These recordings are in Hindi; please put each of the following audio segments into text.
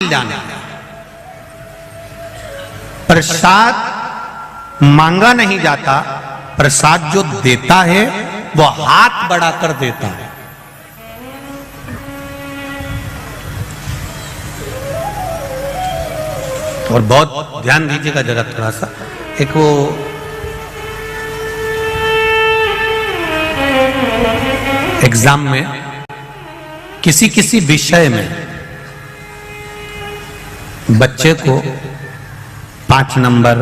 जाना। प्रसाद मांगा नहीं जाता, प्रसाद जो देता है वो हाथ बढ़ाकर देता है। और बहुत ध्यान दीजिएगा जरा थोड़ा सा, एक वो एग्जाम में किसी विषय में बच्चे को 5 नंबर,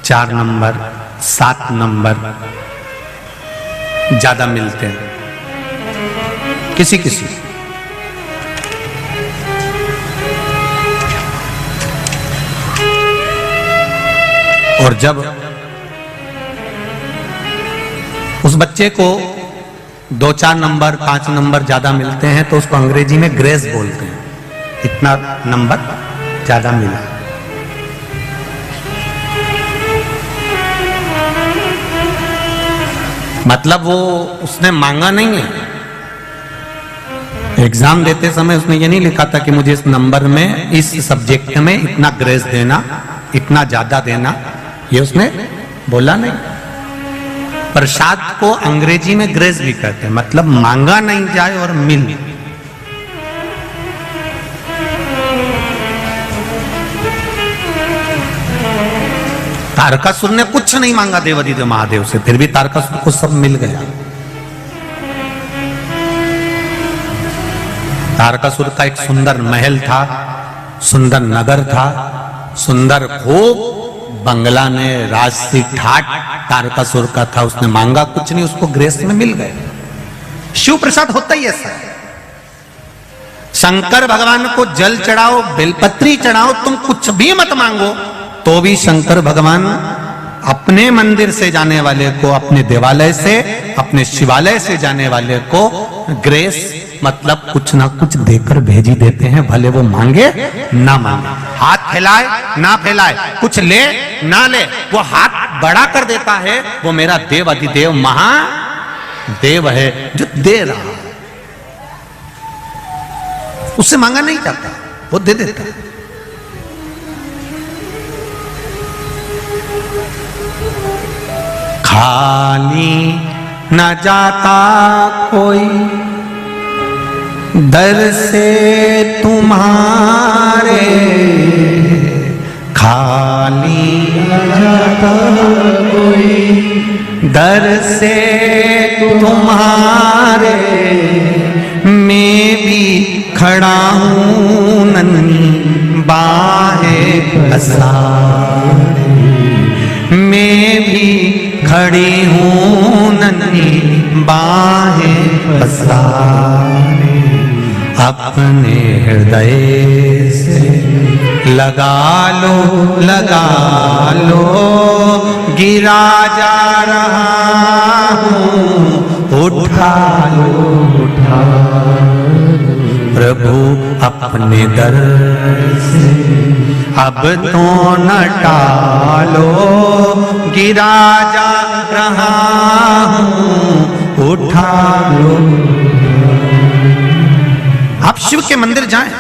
4 नंबर, 7 नंबर ज्यादा मिलते हैं किसी और जब उस बच्चे को 2-4 नंबर, 5 नंबर ज्यादा मिलते हैं तो उसको अंग्रेजी में ग्रेस बोलते हैं, इतना नंबर ज्यादा मिला। मतलब वो उसने मांगा नहीं है। एग्जाम देते समय उसने ये नहीं लिखा था कि मुझे इस नंबर में, इस सब्जेक्ट में इतना ग्रेस देना, इतना ज्यादा देना, ये उसने बोला नहीं। प्रसाद को अंग्रेजी में ग्रेस भी कहते हैं, मतलब मांगा नहीं जाए और मिल। तारकासुर ने कुछ नहीं मांगा देवादिदेव महादेव से, फिर भी तारकासुर को सब मिल गया। तारकासुर का एक सुंदर महल था, सुंदर नगर था, सुंदर खूब बंगला ने राजसी ठाट तारकासुर का था। उसने मांगा कुछ नहीं, उसको ग्रेस में मिल गए। शिव प्रसाद होता ही ऐसा है। शंकर भगवान को जल चढ़ाओ, बेलपत्री चढ़ाओ, तुम कुछ भी मत मांगो तो भी शंकर भगवान अपने मंदिर से जाने वाले को, अपने देवालय से, अपने शिवालय से जाने वाले को ग्रेस मतलब कुछ ना कुछ देकर भेज ही देते हैं, भले वो मांगे ना मांगे, हाथ फैलाए ना फैलाए, कुछ ले ना ले, वो हाथ बड़ा कर देता है। वो मेरा देव अधिदेव महादेव है जो दे रहा है, उससे मांगा नहीं जाता, वो दे देता है। खाली न जाता कोई दर से तुम्हारे, खाली न जाता कोई दर से तुम्हारे, मैं भी खड़ा हूँ नन्ही बाहें पसारे, मैं भी खड़ी हूँ नन्ही बाहें पसारे, अपने हृदय से लगा लो, गिरा जा रहा हूँ, उठा लो प्रभु अपने दर से, अब तो न टालो, गिरा जा रहा हूँ, उठा लो। आप शिव के मंदिर जाएं,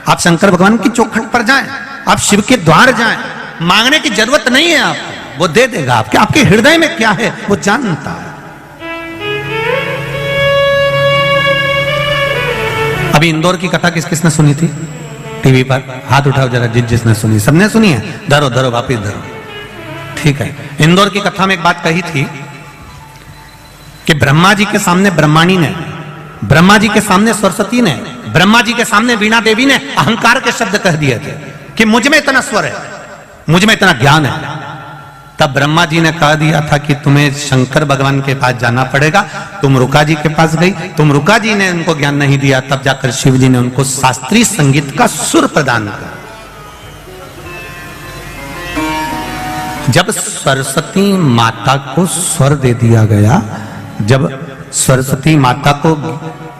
आप शंकर भगवान की चौखट पर जाएं, आप शिव के द्वार जाएं, मांगने की जरूरत नहीं है आपको, वो दे देगा। आपके हृदय में क्या है वो जानता है। अभी इंदौर की कथा किस किसने सुनी थी टीवी पर? हाथ उठाओ जरा, जिसने सुनी। सबने सुनी है? धरो वापिस धरो, ठीक है। इंदौर की कथा में एक बात कही थी कि ब्रह्मा जी के सामने ब्रह्माणी ने, ब्रह्मा जी के सामने सरस्वती ने, ब्रह्मा जी के सामने वीणा देवी ने अहंकार के शब्द कह दिए थे कि मुझ में इतना स्वर है, मुझ में इतना ज्ञान है। तब ब्रह्मा जी ने कह दिया था कि तुम्हें शंकर भगवान के पास जाना पड़ेगा। तुम रुका जी के पास गई, तुम रुका जी ने उनको ज्ञान नहीं दिया, तब जाकर शिव जी ने उनको शास्त्रीय संगीत का सुर प्रदान किया। जब सरस्वती माता को स्वर दे दिया गया, जब सरस्वती माता को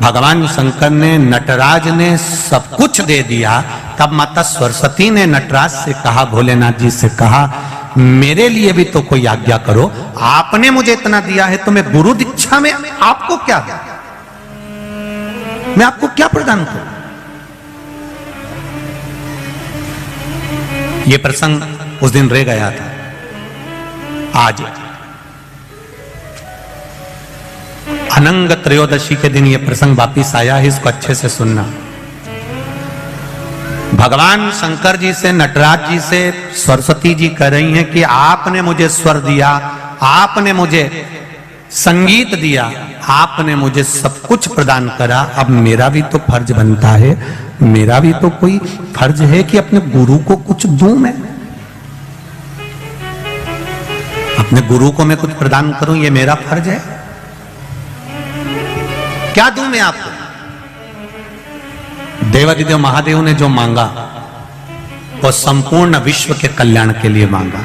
भगवान शंकर ने, नटराज ने सब कुछ दे दिया, तब माता सरस्वती ने नटराज से कहा, भोलेनाथ जी से कहा, मेरे लिए भी तो कोई आज्ञा करो, आपने मुझे इतना दिया है तो मैं गुरु दीक्षा में आपको क्या, मैं आपको क्या प्रदान करूं? ये प्रसंग उस दिन रह गया था। आज अनंग त्रयोदशी के दिन ये प्रसंग वापिस आया है, इसको अच्छे से सुनना। भगवान शंकर जी से, नटराज जी से सरस्वती जी कह रही हैं कि आपने मुझे स्वर दिया, आपने मुझे संगीत दिया, आपने मुझे सब कुछ प्रदान करा, अब मेरा भी तो फर्ज बनता है, मेरा भी तो कोई फर्ज है कि अपने गुरु को कुछ दूं मैं, अपने गुरु को मैं कुछ प्रदान करूं, ये मेरा फर्ज है। क्या दूं मैं आपको? देवादिदेव महादेव ने जो मांगा वो संपूर्ण विश्व के कल्याण के लिए मांगा।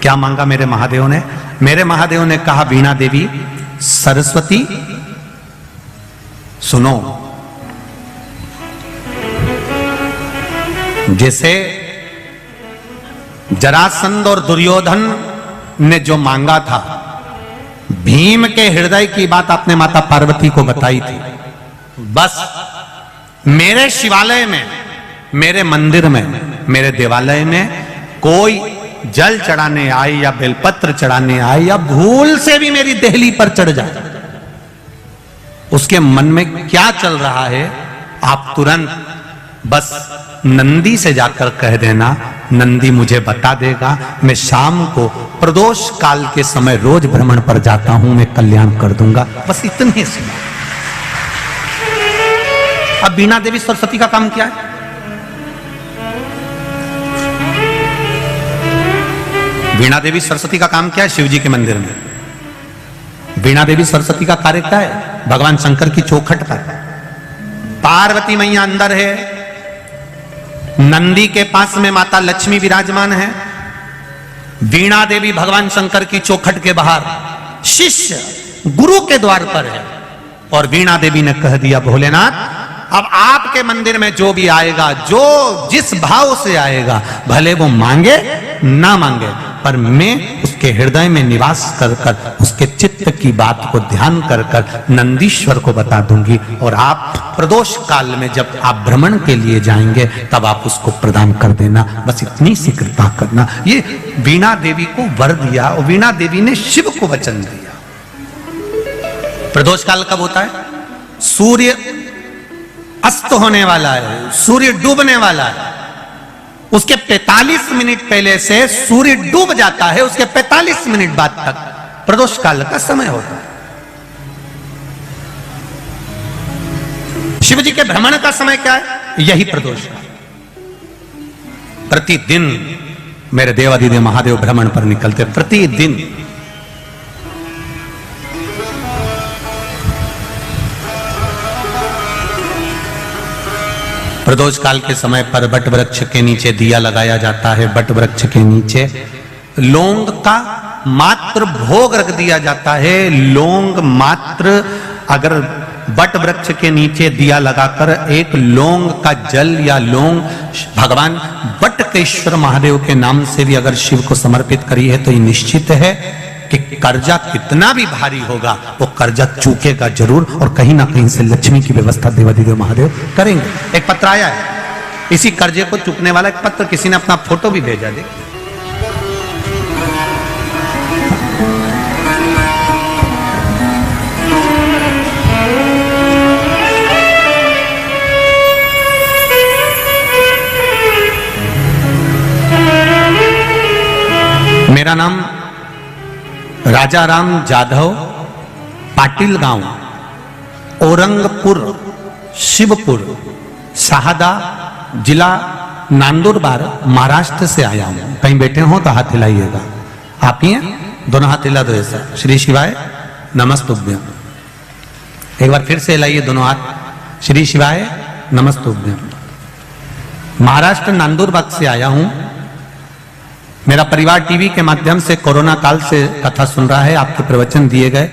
क्या मांगा मेरे महादेव ने? मेरे महादेव ने कहा, वीणा देवी, सरस्वती सुनो, जैसे जरासंध और दुर्योधन ने जो मांगा था, भीम के हृदय की बात आपने माता पार्वती को बताई थी, बस मेरे शिवालय में, मेरे मंदिर में, मेरे देवालय में कोई जल चढ़ाने आए या बेलपत्र चढ़ाने आए या भूल से भी मेरी देहली पर चढ़ जाए, उसके मन में क्या चल रहा है आप तुरंत बस नंदी से जाकर कह देना, नंदी मुझे बता देगा, मैं शाम को प्रदोष काल के समय रोज भ्रमण पर जाता हूं, मैं कल्याण कर दूंगा। बस इतने से। अब वीणा देवी सरस्वती का काम क्या है? वीणा देवी सरस्वती का काम क्या है? शिव जी के मंदिर में वीणा देवी सरस्वती का कार्य क्या है? भगवान शंकर की चौखट पर पार्वती मैया अंदर है, नंदी के पास में माता लक्ष्मी विराजमान है, वीणा देवी भगवान शंकर की चौखट के बाहर शिष्य गुरु के द्वार पर है। और वीणा देवी ने कह दिया, भोलेनाथ, अब आपके मंदिर में जो भी आएगा, जो जिस भाव से आएगा, भले वो मांगे ना मांगे, पर मैं उसके हृदय में निवास कर कर उसके चित्त की बात को ध्यान कर कर नंदीश्वर को बता दूंगी, और आप प्रदोष काल में जब आप भ्रमण के लिए जाएंगे तब आप उसको प्रदान कर देना। बस इतनी सी कृपा करना। ये वीणा देवी को वर दिया और वीणा देवी ने शिव को वचन दिया। प्रदोष काल कब होता है? सूर्य अस्त होने वाला है, सूर्य डूबने वाला है, उसके 45 मिनट पहले से सूर्य डूब जाता है, उसके 45 मिनट बाद तक प्रदोष काल का समय होता है। शिव जी के भ्रमण का समय क्या है? यही प्रदोष काल। प्रतिदिन मेरे देवादिदेव महादेव भ्रमण पर निकलते, प्रतिदिन। प्रदोष काल के समय पर बट वृक्ष के नीचे दिया लगाया जाता है, बट वृक्ष के नीचे लौंग का मात्र भोग रख दिया जाता है। लौंग मात्र, अगर बट वृक्ष के नीचे दिया लगाकर एक लौंग का जल या लौंग भगवान बटकेश्वर महादेव के नाम से भी अगर शिव को समर्पित करी है तो ये निश्चित है कि कर्जा कितना भी भारी होगा वो कर्जा चूकेगा जरूर, और कहीं ना कहीं से लक्ष्मी की व्यवस्था देवादिदेव महादेव करेंगे। एक पत्र आया है, इसी कर्जे को चूकने वाला एक पत्र, किसी ने अपना फोटो भी भेजा। देखिए, मेरा नाम राजाराम जाधव, पाटिल गांव, औरंगपुर, शिवपुर, शाहदा, जिला नांदुरबार, महाराष्ट्र से आया हूं। कहीं बैठे हो तो हाथ हिलाइएगा। आप ही हैं? दोनों हाथ हिला दो ऐसा। श्री शिवाय नमस्तुभ्यम। एक बार फिर से हिलाइए दोनों हाथ। श्री शिवाय नमस्तुभ्यम। महाराष्ट्र नांदुरबार से आया हूं। मेरा परिवार टीवी के माध्यम से कोरोना काल से कथा सुन रहा है। आपके प्रवचन दिए गए,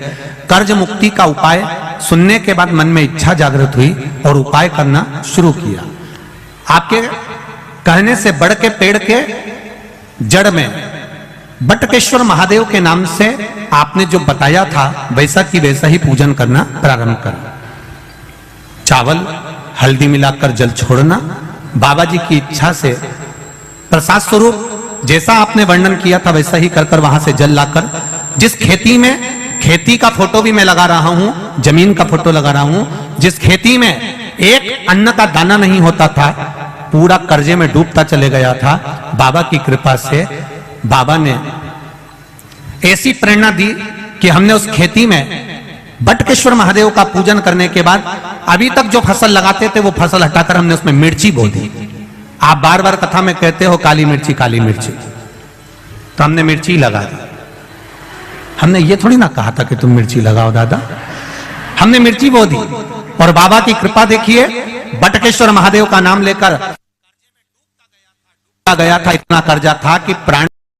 कर्ज मुक्ति का उपाय सुनने के बाद मन में इच्छा जागृत हुई और उपाय करना शुरू किया। आपके कहने से बढ़ के पेड़ के जड़ में बटकेश्वर महादेव के नाम से आपने जो बताया था वैसा की वैसा ही पूजन करना प्रारंभ कर। चावल हल्दी मिलाकर जल छोड़ना, बाबा जी की इच्छा से प्रसाद स्वरूप जैसा आपने वर्णन किया था वैसा ही कर वहां से जल लाकर जिस खेती में, खेती का फोटो भी मैं लगा रहा हूं, जमीन का फोटो लगा रहा हूं, जिस खेती में एक अन्न का दाना नहीं होता था, पूरा कर्जे में डूबता चले गया था, बाबा की कृपा से बाबा ने ऐसी प्रेरणा दी कि हमने उस खेती में बटकेश्वर महादेव का पूजन करने के बाद अभी तक जो फसल लगाते थे वो फसल हटाकर हमने उसमें मिर्ची बो दी। आप बार बार कथा में कहते हो काली मिर्ची काली मिर्ची, तो हमने मिर्ची लगा दी। हमने ये थोड़ी ना कहा था कि तुम मिर्ची लगाओ दादा, हमने मिर्ची बो दी और बाबा की कृपा देखिए, बटकेश्वर महादेव का नाम लेकर गया था, इतना कर्जा था कि प्राण